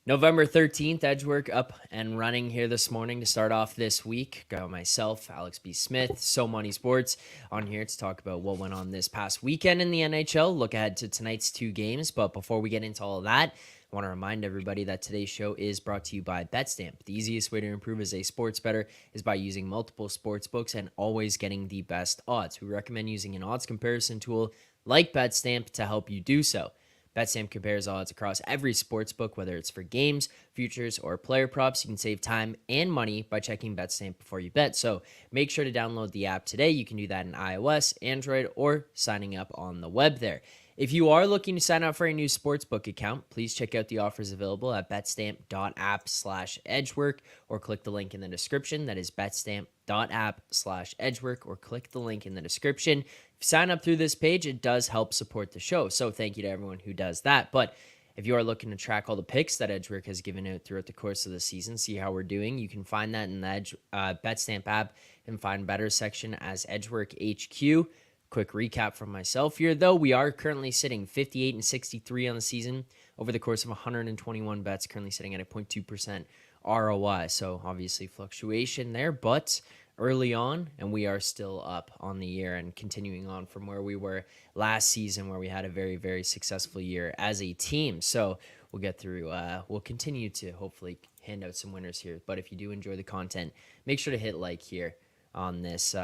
November 13th, Edgework up and running here this morning to start off this week. Got myself, Alex B. Smith, So Money Sports on here to talk about what went on this past weekend in the NHL. Look ahead to tonight's 2 games. But before we get into all of that, I want to remind everybody that today's show is brought to you by BetStamp. The easiest way to improve as a sports bettor is by using multiple sports books and always getting the best odds. We recommend using an odds comparison tool like BetStamp to help you do so. BetStamp compares odds across every sports book, whether it's for games, futures, or player props. You can save time and money by checking BetStamp before you bet. So make sure to download the app today. You can do that in iOS, Android, or signing up on the web there. If you are looking to sign up for a new sportsbook account, please check out the offers available at betstamp.app/edgework or click the link in the description. That is betstamp.app/edgework or click the link in the description. If you sign up through this page, it does help support the show. So thank you to everyone who does that. But if you are looking to track all the picks that Edgework has given out throughout the course of the season, see how we're doing, you can find that in the BetStamp app and find better section as Edgework HQ. Quick recap from myself here, though. We are currently sitting 58-63 on the season over the course of 121 bets, currently sitting at a 0.2% ROI. So obviously fluctuation there, but early on, and we are still up on the year and continuing on from where we were last season, where we had a very, very successful year as a team. So we'll get through, we'll continue to hopefully hand out some winners here. But if you do enjoy the content, make sure to hit like here on this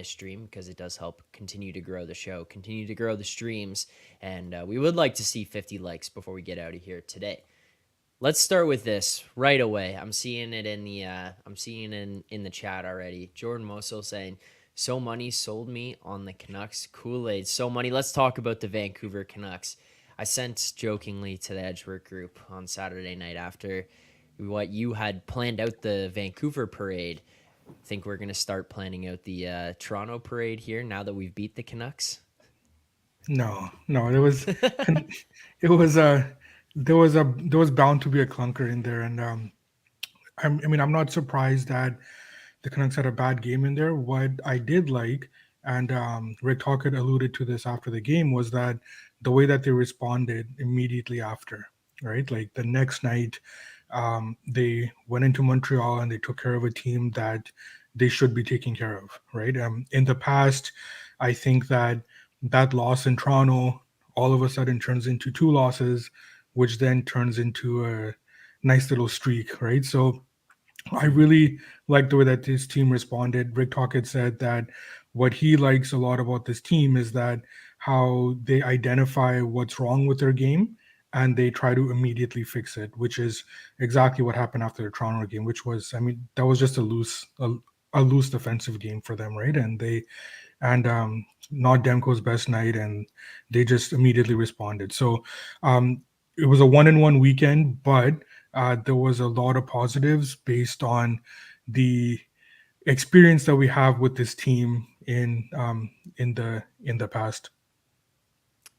stream, because it does help continue to grow the show, continue to grow the streams, and we would like to see 50 likes before we get out of here today. Let's start with this right away. I'm seeing it in the in the chat already. Jordan Moso saying, "So Money sold me on the Canucks Kool-Aid." So Money, let's talk about the Vancouver Canucks. I sent jokingly to the Edgework group on Saturday night after what you had planned out the Vancouver parade. Think we're going to start planning out the Toronto parade here now that we've beat the Canucks? No, there was there was bound to be a clunker in there, and I'm not surprised that the Canucks had a bad game in there. What I did like, and Rick Tocchet alluded to this after the game, was that the way that they responded immediately after, right? Like the next night, they went into Montreal and they took care of a team that they should be taking care of, right? In the past, I think that loss in Toronto all of a sudden turns into 2 losses, which then turns into a nice little streak, right? So I really like the way that this team responded. Rick Tocchet said that what he likes a lot about this team is that how they identify what's wrong with their game and they try to immediately fix it, which is exactly what happened after the Toronto game, which was, that was just a loose defensive game for them, right? And not Demko's best night, and they just immediately responded. So it was a 1-1 weekend, but there was a lot of positives based on the experience that we have with this team in the past.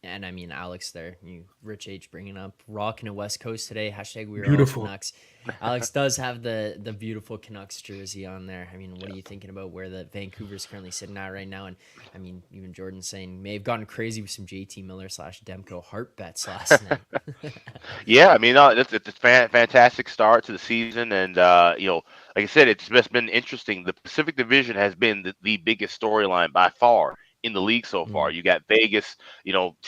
And I mean, Alex there, Rich H bringing up rocking a West Coast today. Hashtag we are Beautiful. all Canucks. Alex does have the beautiful Canucks jersey on there. I mean, what are you thinking about where the Vancouver's currently sitting at right now? And I mean, even Jordan saying may have gotten crazy with some JT Miller / Demko heart bets last night. Yeah, I mean, it's a fantastic start to the season, and like I said, it's just been interesting. The Pacific Division has been the biggest storyline by far in the league so far. You got Vegas,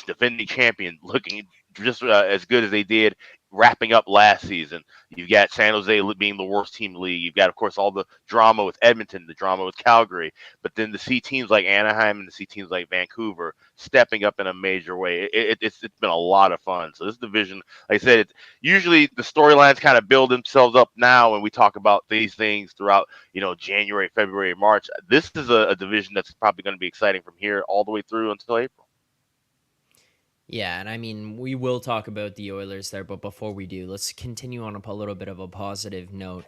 defending champion, looking just as good as they did wrapping up last season. You've got San Jose being the worst team in the league. You've got, of course, all the drama with Edmonton, the drama with Calgary. But then to see teams like Anaheim and to see teams like Vancouver stepping up in a major way, it's been a lot of fun. So this division, like I said, usually the storylines kind of build themselves up now when we talk about these things throughout, January, February, March. This is a division that's probably going to be exciting from here all the way through until April. Yeah, and I mean, we will talk about the Oilers there, but before we do, let's continue on a little bit of a positive note.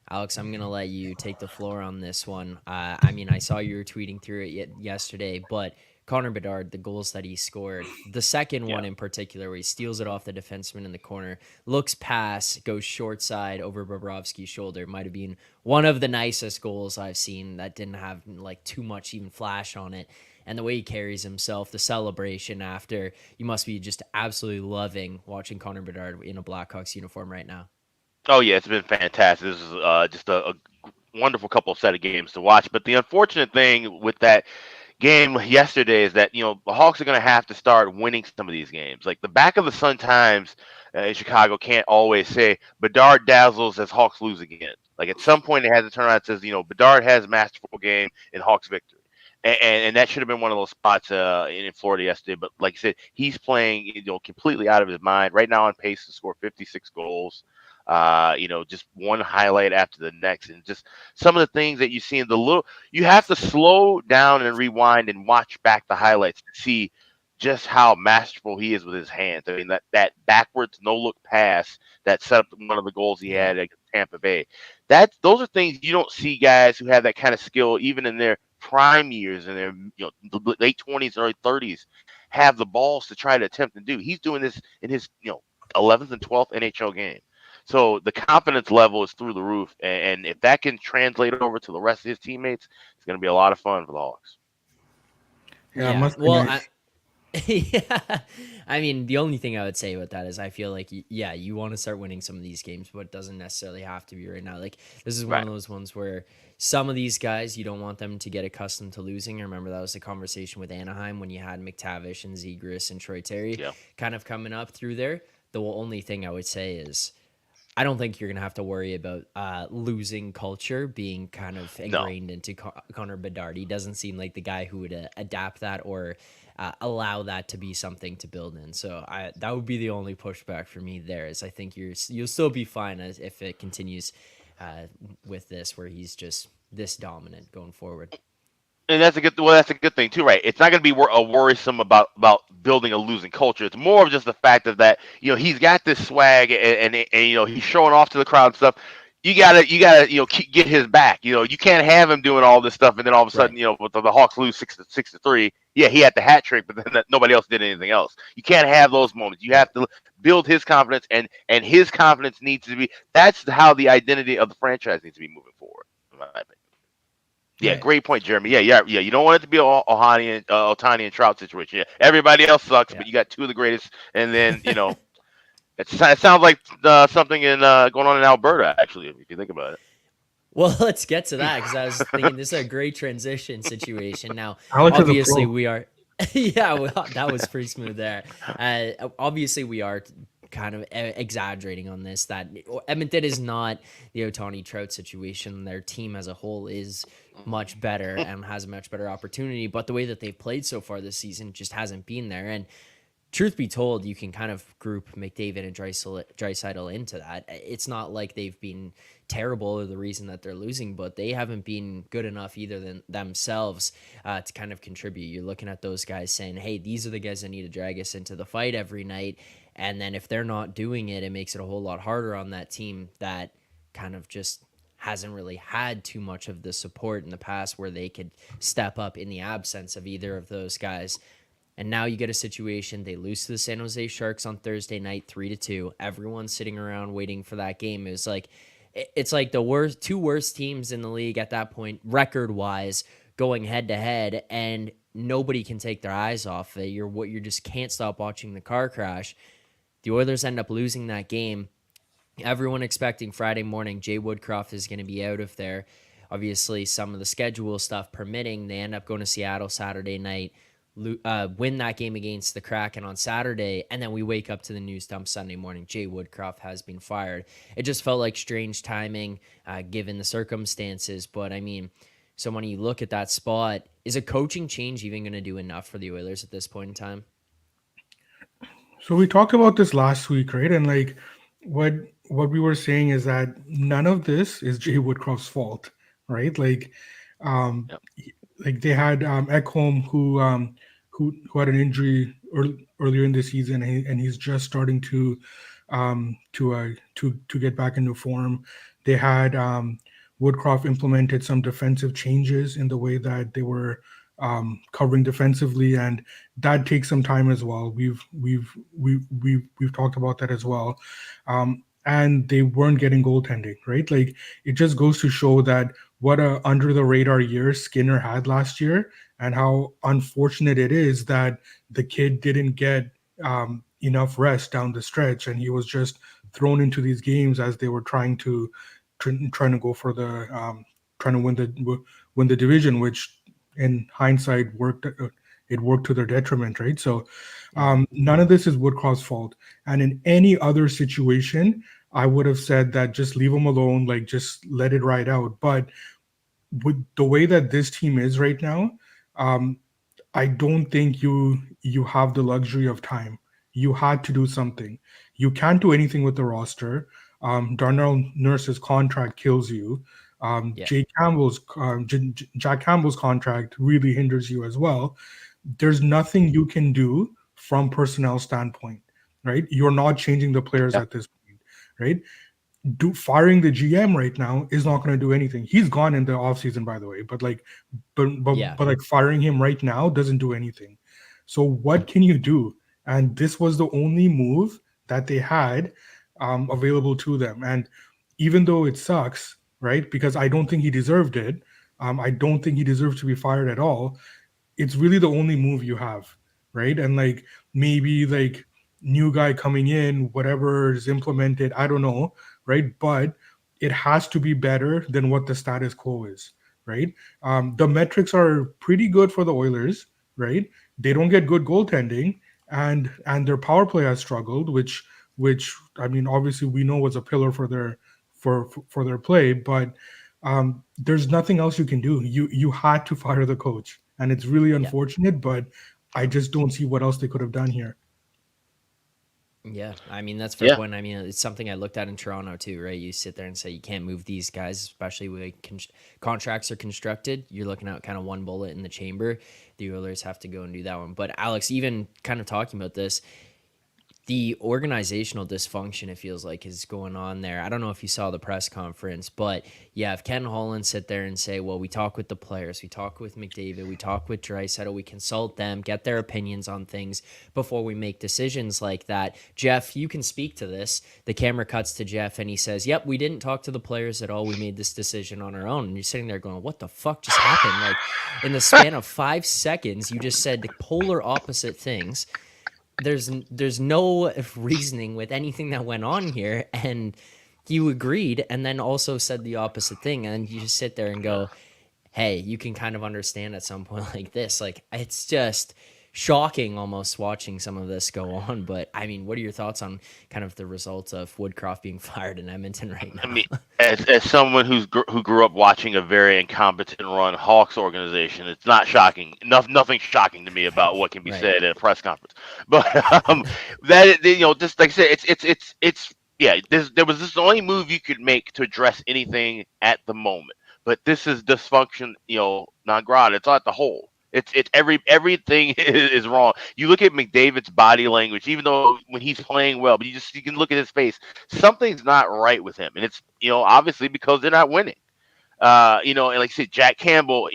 Alex, I'm going to let you take the floor on this one. I mean, I saw you were tweeting through it yesterday, but Connor Bedard, the goals that he scored, the second one in particular, where he steals it off the defenseman in the corner, looks past, goes short side over Bobrovsky's shoulder, might have been one of the nicest goals I've seen that didn't have like too much even flash on it. And the way he carries himself, the celebration after, you must be just absolutely loving watching Connor Bedard in a Blackhawks uniform right now. Oh, yeah, it's been fantastic. This is just a wonderful couple of set of games to watch. But the unfortunate thing with that game yesterday is that, the Hawks are going to have to start winning some of these games. Like the back of the Sun Times in Chicago can't always say Bedard dazzles as Hawks lose again. Like at some point, it has to turn around and says, Bedard has a masterful game in Hawks victory. And that should have been one of those spots in Florida yesterday. But like I said, he's playing completely out of his mind. Right now on pace to score 56 goals. Just one highlight after the next. And just some of the things that you see in you have to slow down and rewind and watch back the highlights to see just how masterful he is with his hands. I mean, that backwards no-look pass that set up one of the goals he had against Tampa Bay. Those are things you don't see guys who have that kind of skill, even in their prime years, in their late 20s, early 30s, have the balls to try to attempt and do. He's doing this in his 11th and 12th NHL game. So the confidence level is through the roof, and if that can translate over to the rest of his teammates, it's going to be a lot of fun for the Hawks. Yeah, must be nice. Yeah, I mean, the only thing I would say about that is I feel like, you want to start winning some of these games, but it doesn't necessarily have to be right now. Like, this is one of those ones where some of these guys, you don't want them to get accustomed to losing. I remember that was the conversation with Anaheim when you had McTavish and Zegras and Troy Terry kind of coming up through there. The only thing I would say is I don't think you're going to have to worry about losing culture being kind of ingrained into Connor Bedard. He doesn't seem like the guy who would adapt that or allow that to be something to build in. So that would be the only pushback for me there is I think you'll still be fine if it continues with this where he's just this dominant going forward. And that's a good thing too, right? It's not going to be worrisome about building a losing culture. It's more of just the fact of that, he's got this swag and he's showing off to the crowd and stuff. You gotta get his back. You can't have him doing all this stuff and then all of a sudden, with the Hawks lose 6-3. Yeah, he had the hat trick, but then nobody else did anything else. You can't have those moments. You have to build his confidence, and his confidence needs to be. That's how the identity of the franchise needs to be moving forward, in my opinion. Yeah, great point, Jeremy. Yeah. You don't want it to be a Ohtani and Trout situation. Yeah, everybody else sucks, but you got two of the greatest, and then it sounds like something going on in Alberta, actually, if you think about it. Well, let's get to that because I was thinking this is a great transition situation. Now, obviously, we are. Yeah, well, that was pretty smooth there. Obviously, we are kind of exaggerating on this, that Edmonton is not the Ohtani Trout situation. Their team as a whole is much better and has a much better opportunity, but the way that they've played so far this season just hasn't been there. And truth be told, you can kind of group McDavid and Draisaitl into that. It's not like they've been terrible or the reason that they're losing, but they haven't been good enough either than themselves to kind of contribute. You're looking at those guys saying, hey, these are the guys that need to drag us into the fight every night. And then if they're not doing it, it makes it a whole lot harder on that team that kind of just hasn't really had too much of the support in the past where they could step up in the absence of either of those guys. And now you get a situation, they lose to the San Jose Sharks on Thursday night, 3-2. Everyone's sitting around waiting for that game. It's like the two worst teams in the league at that point, record-wise, going head-to-head, and nobody can take their eyes off it. You just can't stop watching the car crash. The Oilers end up losing that game. Everyone expecting Friday morning, Jay Woodcroft is going to be out of there. Obviously, some of the schedule stuff permitting, they end up going to Seattle Saturday night, win that game against the Kraken on Saturday, and then we wake up to the news dump Sunday morning. Jay Woodcroft has been fired. It just felt like strange timing given the circumstances. But I mean, so when you look at that spot, is a coaching change even going to do enough for the Oilers at this point in time? So we talked about this last week, right? And like what what we were saying is that none of this is Jay Woodcroft's fault, right? Um, Yep. like they had Ekholm who had an injury earlier in the season, and he's just starting to get back into form. They had Woodcroft implemented some defensive changes in the way that they were covering defensively, and that takes some time as well. We've talked about that as well. And they weren't getting goaltending, right? Like it just goes to show that what a under the radar year Skinner had last year, and how unfortunate it is that the kid didn't get enough rest down the stretch, and he was just thrown into these games as they were trying to go for the trying to win the division, which in hindsight worked. It worked to their detriment, right? So none of this is Woodcroft's fault. And in any other situation, I would have said that just leave him alone, like just let it ride out. But with the way that this team is right now, um, I don't think you have the luxury of time. You had to do something. You can't do anything with the roster. Darnell Nurse's contract kills you. Yeah. Jack Campbell's contract really hinders you as well. There's nothing you can do from personnel standpoint, right? You're not changing the players Yeah. at this point, right? Firing the GM right now is not going to do anything. He's gone in the offseason, by the way, but Yeah. like firing him right now doesn't do anything. So what can you do? And this was the only move that they had available to them. And even though it sucks, right? Because I don't think he deserved it. I don't think he deserved to be fired at all. It's really the only move you have, right? And like maybe like new guy coming in, whatever is implemented, I don't know, right? But it has to be better than what the status quo is, right? The metrics are pretty good for the Oilers, right? They don't get good goaltending, and their power play has struggled, which I mean, obviously we know was a pillar for for their play, but there's nothing else you can do. You had to fire the coach, and it's really Yeah. unfortunate, but I just don't see what else they could have done here. Yeah, I mean that's a fair Yeah. point. I mean it's something I looked at in Toronto too, right? You sit there and say you can't move these guys, especially when contracts are constructed. You're looking at kind of one bullet in the chamber. The Oilers have to go and do that one. But Alex, even kind of talking about this, the organizational dysfunction it feels like is going on there. I don't know if you saw the press conference, but yeah, if Ken Holland sit there and say, well, we talk with the players, we talk with McDavid, we talk with Draisaitl, we consult them, get their opinions on things before we make decisions like that. Jeff, you can speak to this. The camera cuts to Jeff and he says, yep, we didn't talk to the players at all. We made this decision on our own. And you're sitting there going, what the fuck just happened? Like in the span of 5 seconds, you just said the polar opposite things. There's no reasoning with anything that went on here, and you agreed and then also said the opposite thing, and you just sit there and go, hey, you can kind of understand at some point like this, like it's just shocking almost watching some of this go on. But I mean, what are your thoughts on kind of the results of Woodcroft being fired in Edmonton right I now? mean, as someone who grew up watching a very incompetent run Hawks organization, it's not shocking. Nothing shocking to me about what can be Right. said at a press conference. But that just like I said, it's yeah. There was this only move you could make to address anything at the moment. But this is dysfunction, non grata. It's not the whole. It's everything is wrong. You look at McDavid's body language, even though when he's playing well, but you can look at his face. Something's not right with him, and it's obviously because they're not winning. And like I said, Jack Campbell,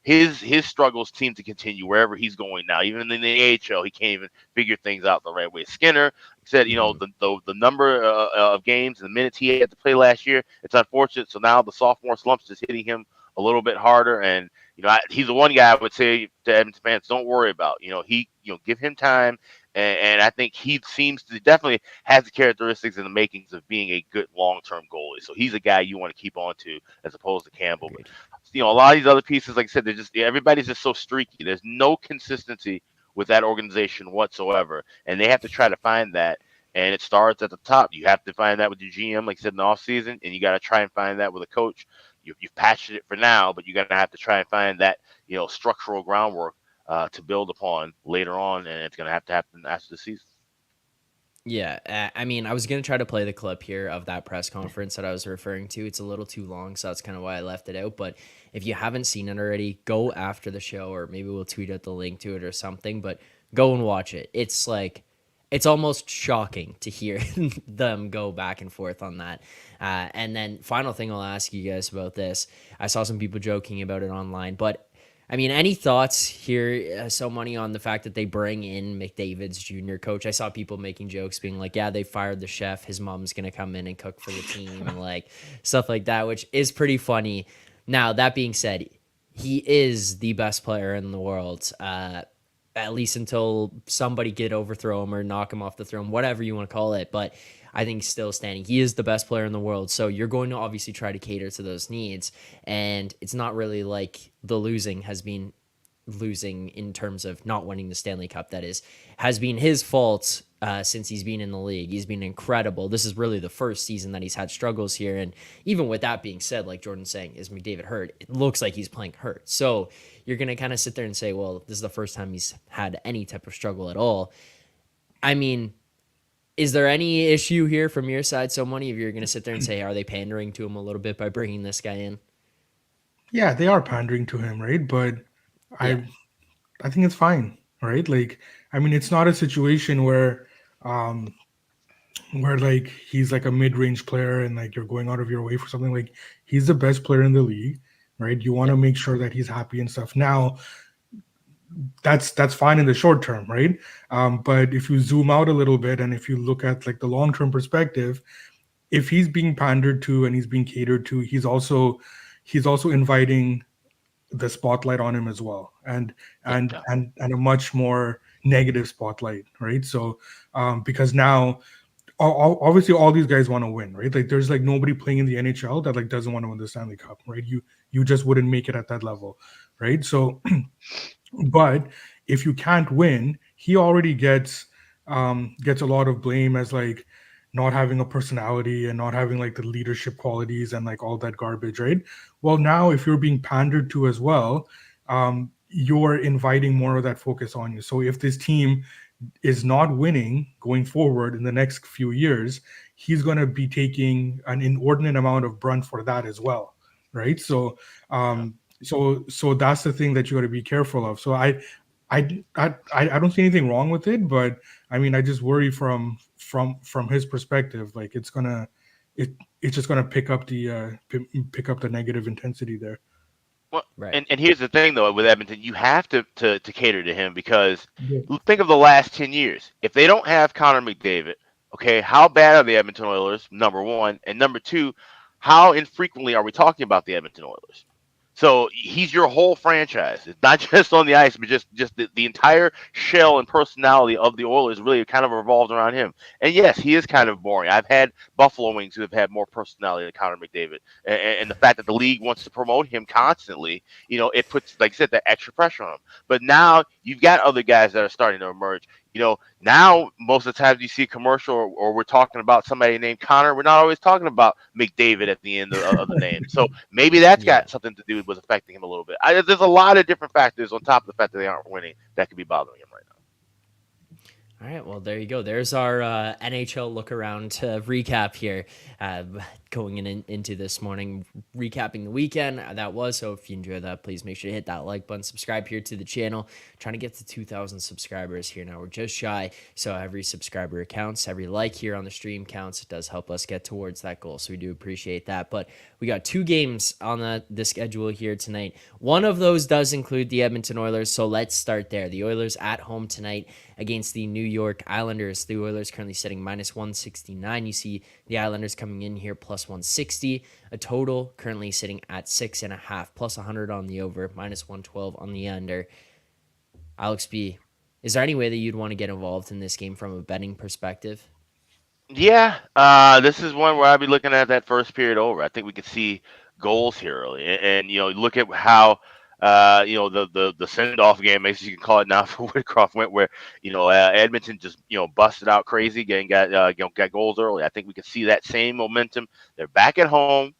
his struggles seem to continue wherever he's going now. Even in the AHL, he can't even figure things out the right way. Skinner, like I said, Mhm. the number of games and the minutes he had to play last year, it's unfortunate. So now the sophomore slump's just hitting him a little bit harder. And he's the one guy I would say to Edmonton fans, don't worry about. Give him time. And I think he seems to definitely has the characteristics and the makings of being a good long-term goalie. So he's a guy you want to keep on to as opposed to Campbell. But Agreed. a lot of these other pieces, like I said, they're just everybody's just so streaky. There's no consistency with that organization whatsoever, and they have to try to find that. And it starts at the top. You have to find that with your GM, like I said, in the offseason, and you got to try and find that with a coach. You've patched it for now, but you're going to have to try and find that structural groundwork to build upon later on, and it's going to happen after the season. Yeah, I mean, I was going to try to play the clip here of that press conference that I was referring to. It's a little too long, so that's kind of why I left it out. But if you haven't seen it already, go after the show, or maybe we'll tweet out the link to it or something. But go and watch it. It's like, it's almost shocking to hear them go back and forth on that. And then, final thing I'll ask you guys about this. I saw some people joking about it online, but I mean, any thoughts here, so money on the fact that they bring in McDavid's junior coach? I saw people making jokes being like, yeah, they fired the chef. His mom's going to come in and cook for the team and like stuff like that, which is pretty funny. Now, that being said, he is the best player in the world, at least until somebody could overthrow him or knock him off the throne, whatever you want to call it. But I think still standing. He is the best player in the world. So you're going to obviously try to cater to those needs. And it's not really like the losing in terms of not winning the Stanley Cup, that is, has been his fault since he's been in the league. He's been incredible. This is really the first season that he's had struggles here. And even with that being said, like Jordan's saying, is McDavid hurt? It looks like he's playing hurt. So you're going to kind of sit there and say, well, this is the first time he's had any type of struggle at all. I mean, is there any issue here from your side, so money, if you're going to sit there and say, are they pandering to him a little bit by bringing this guy in? Yeah, they are pandering to him, right? But Yeah. I think it's fine, right? Like, I mean, it's not a situation where like he's like a mid-range player and like you're going out of your way for something. Like, he's the best player in the league, right? You want to Yep. make sure that he's happy and stuff. Now, that's fine in the short term, right? But if you zoom out a little bit and if you look at like the long-term perspective, if he's being pandered to and he's being catered to, he's also inviting the spotlight on him as well, and Yeah. and Yeah. and a much more negative spotlight, right? So because now obviously all these guys want to win, right? Like there's like nobody playing in the NHL that like doesn't want to win the Stanley Cup, right? You just wouldn't make it at that level, right? So but if you can't win, he already gets a lot of blame as like not having a personality and not having like the leadership qualities and like all that garbage, right? Well, now if you're being pandered to as well, you're inviting more of that focus on you. So if this team is not winning going forward in the next few years, he's going to be taking an inordinate amount of brunt for that as well, right? So Yeah. so that's the thing that you got to be careful of. So I don't see anything wrong with it, but I mean, I just worry from his perspective, like it's just gonna pick up the negative intensity there. Well, Right. and here's the thing though with Edmonton, you have to cater to him because Yeah. think of the last 10 years. If they don't have Connor McDavid, okay, how bad are the Edmonton Oilers? Number one, and number two, how infrequently are we talking about the Edmonton Oilers? So he's your whole franchise. It's not just on the ice, but just the entire shell and personality of the Oilers really kind of revolves around him. And yes, he is kind of boring. I've had Buffalo Wings who have had more personality than Connor McDavid, and the fact that the league wants to promote him constantly, it puts, like I said, that extra pressure on him. But now you've got other guys that are starting to emerge. Now most of the times you see a commercial or we're talking about somebody named Connor, we're not always talking about McDavid at the end of the name. So maybe that's Yeah. got something to do with affecting him a little bit. There's a lot of different factors on top of the fact that they aren't winning that could be bothering him right now. All right, well, there you go. There's our NHL look around recap here, going into this morning, recapping the weekend that was. So if you enjoyed that, please make sure to hit that like button, subscribe here to the channel. Trying to get to 2,000 subscribers here now. We're just shy, so every subscriber counts. Every like here on the stream counts. It does help us get towards that goal, so we do appreciate that. But we got 2 games on the schedule here tonight. One of those does include the Edmonton Oilers, so let's start there. The Oilers at home tonight against the New York Islanders. The Oilers currently sitting minus 169. You see the Islanders coming in here plus 160. A total currently sitting at 6.5, plus 100 on the over, minus 112 on the under. Alex B, is there any way that you'd want to get involved in this game from a betting perspective? Yeah, this is one where I'd be looking at that first period over. I think we could see goals here early. And look at how the send off game, as you can call it now, for Whitcroft went where Edmonton just busted out crazy, got goals early. I think we can see that same momentum. They're back at home.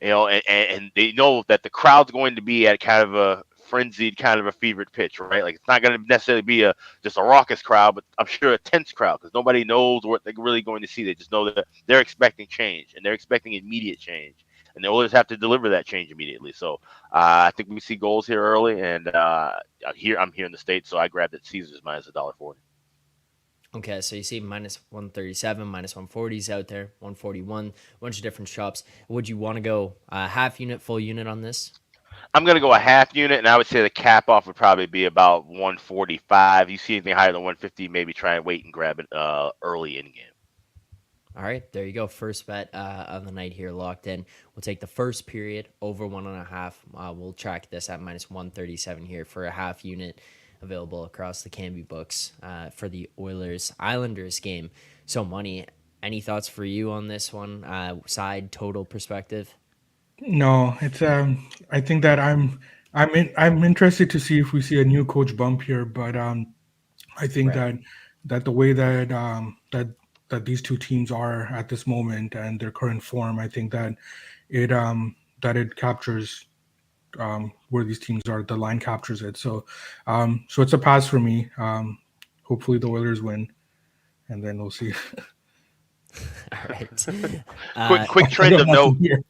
And they know that the crowd's going to be at kind of a frenzied, kind of a fevered pitch, right? Like, it's not going to necessarily be just a raucous crowd, but I'm sure a tense crowd, because nobody knows what they're really going to see. They just know that they're expecting change, and they're expecting immediate change, and the Oilers have to deliver that change immediately. So I think we see goals here early, and I'm here in the States, so I grabbed it Caesars minus $1.40. Okay, so you see minus 137, minus 140s out there, 141, a bunch of different shops. Would you want to go half unit, full unit on this? I'm going to go a half unit, and I would say the cap off would probably be about 145. You see anything higher than 150, maybe try and wait and grab it early in game. All right, there you go. First bet of the night here locked in. We'll take the first period over 1.5. We'll track this at minus 137 here for a half unit, available across the Canby books for the Oilers Islanders game. So, Money, any thoughts for you on this one? Side total perspective? No, it's I think that I'm interested to see if we see a new coach bump here, but I think Right. that the way that that these two teams are at this moment and their current form, I think that it captures where these teams are. The line captures it. So it's a pass for me. Hopefully the Oilers win, and then we'll see. All right. Quick I trend got of nothing note. here.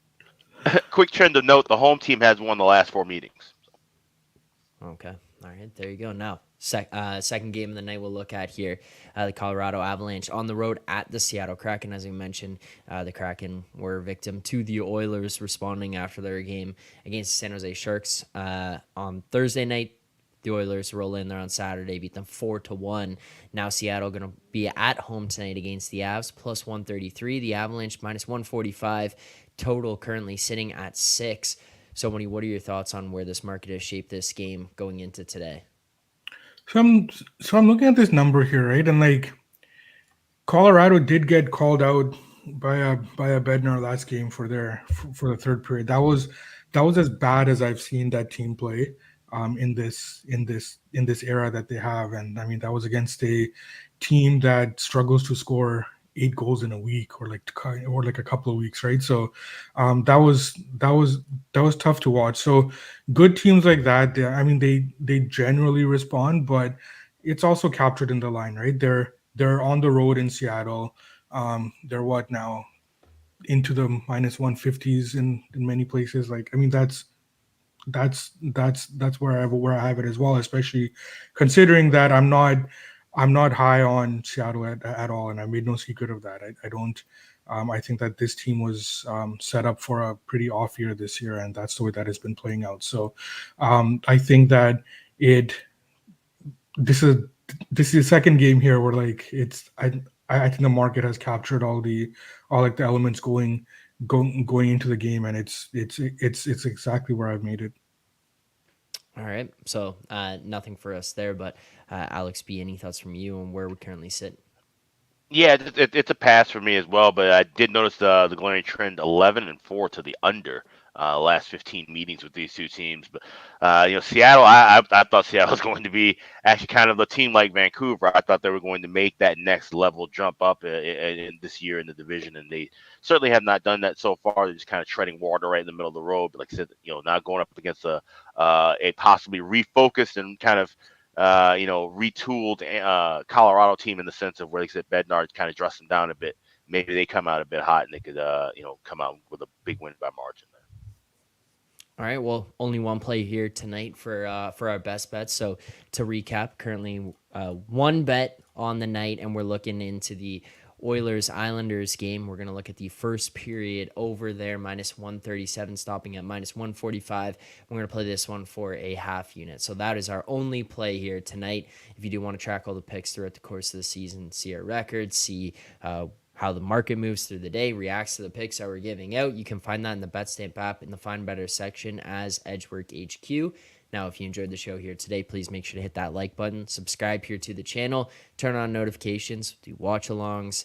Quick trend of note: the home team has won the last 4 meetings. Okay. All right. There you go. Now, second game of the night we'll look at here. The Colorado Avalanche on the road at the Seattle Kraken. As we mentioned, the Kraken were victim to the Oilers responding after their game against the San Jose Sharks on Thursday night. The Oilers roll in there on Saturday, beat them 4-1. Now Seattle going to be at home tonight against the Avs, plus 133. The Avalanche minus 145. Total currently sitting at 6. So, Moni, what are your thoughts on where this market has shaped this game going into today? So I'm looking at this number here, right? And like Colorado did get called out by a Bednar last game for the third period. That was as bad as I've seen that team play in this era that they have. And I mean that was against a team that struggles to score 8 goals in a week or like a couple of weeks, right? So that was tough to watch. So good teams like that, I mean they generally respond, but it's also captured in the line, right? They're on the road in Seattle. They're what now into the minus 150s in many places. Like I mean that's where I have it as well, especially considering that I'm not high on Seattle at all, and I made no secret of that. I don't. I think that this team was set up for a pretty off year this year, and that's the way that it's been playing out. So I think that it this is this is the second game here where like I think the market has captured all like the elements going into the game, and it's exactly where I've made it. All right. So, nothing for us there, but Alex B., any thoughts from you on where we currently sit? Yeah, it's a pass for me as well, but I did notice the glaring trend 11-4 to the under last 15 meetings with these two teams. But Seattle, I thought Seattle was going to be actually kind of a team like Vancouver. I thought they were going to make that next level jump up in this year in the division, and they certainly have not done that so far. They're just kind of treading water right in the middle of the road. But like I said, now going up against a possibly refocused and kind of retooled Colorado team in the sense of where, like I said, Bedard kind of dressed them down a bit. Maybe they come out a bit hot and they could, come out with a big win by margin there. All right. Well, only one play here tonight for our best bets. So to recap, currently one bet on the night, and we're looking into the Oilers Islanders game. We're going to look at the first period over there, minus 137, stopping at minus 145. We're going to play this one for a half unit. So that is our only play here tonight. If you do want to track all the picks throughout the course of the season, see our records, see how the market moves through the day, reacts to the picks that we're giving out, you can find that in the BetStamp app in the Find Better section as Edgework HQ. Now, if you enjoyed the show here today, please make sure to hit that like button, subscribe here to the channel, turn on notifications, do watch-alongs,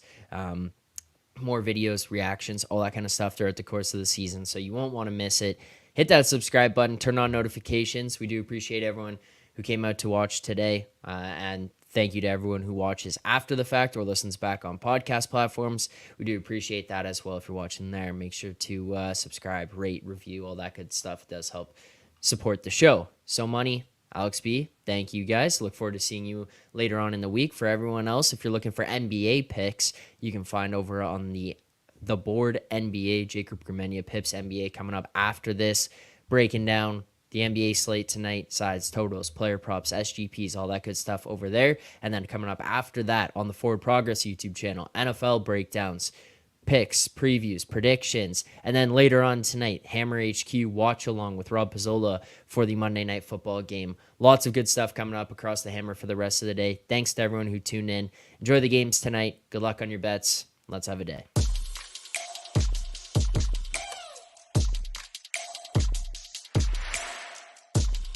more videos, reactions, all that kind of stuff throughout the course of the season. So you won't want to miss it. Hit that subscribe button, turn on notifications. We do appreciate everyone who came out to watch today. And thank you to everyone who watches after the fact or listens back on podcast platforms. We do appreciate that as well. If you're watching there, make sure to subscribe, rate, review, all that good stuff. It does help support the show. So Money, Alex B, thank you guys. Look forward to seeing you later on in the week. For everyone else, if you're looking for NBA picks, you can find over on the Board NBA, Jacob Grimenia Pips NBA coming up after this, breaking down the NBA slate tonight, sides, totals, player props, SGPs, all that good stuff over there. And then coming up after that on the Forward Progress YouTube channel, NFL breakdowns, picks, previews, predictions, and then later on tonight, Hammer HQ watch along with Rob Pizzola for the Monday Night Football game. Lots of good stuff coming up across the Hammer for the rest of the day. Thanks to everyone who tuned in. Enjoy the games tonight. Good luck on your bets. Let's have a day.